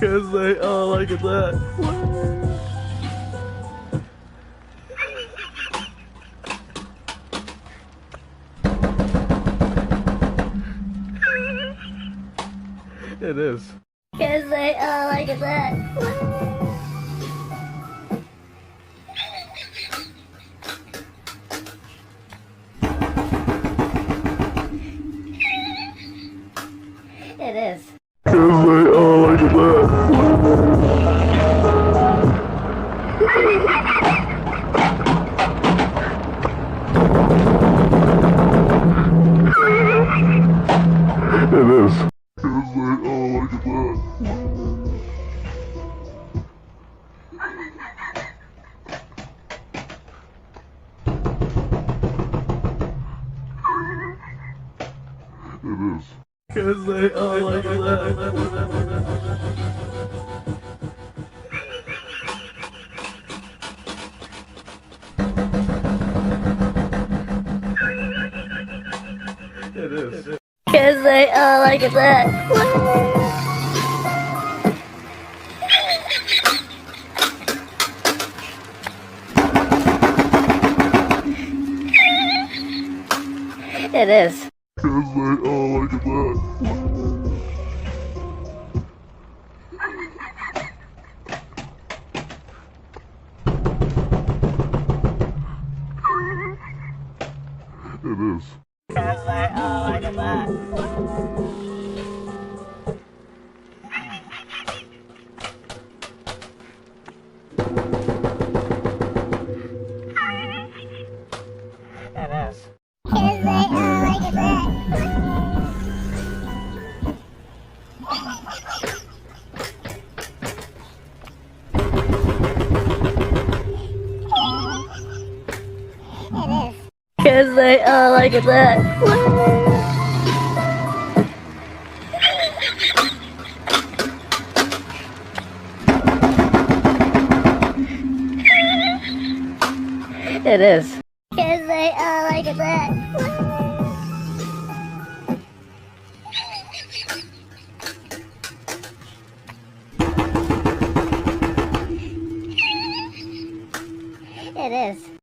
'Cause they all like it that. It is. 'Cause they all like it that. It is. 'Cause they all like it that. It is. 'Cause they all like it that. It is. 'Cause they all like it that. It is. 'Cause they all like it that. It is. 'Cause they all like it that. It is. 'Cause they all like it that. It is. 'Cause they all like it that. It is. 'Cause they all like it that. It is. 'Cause they all like it that.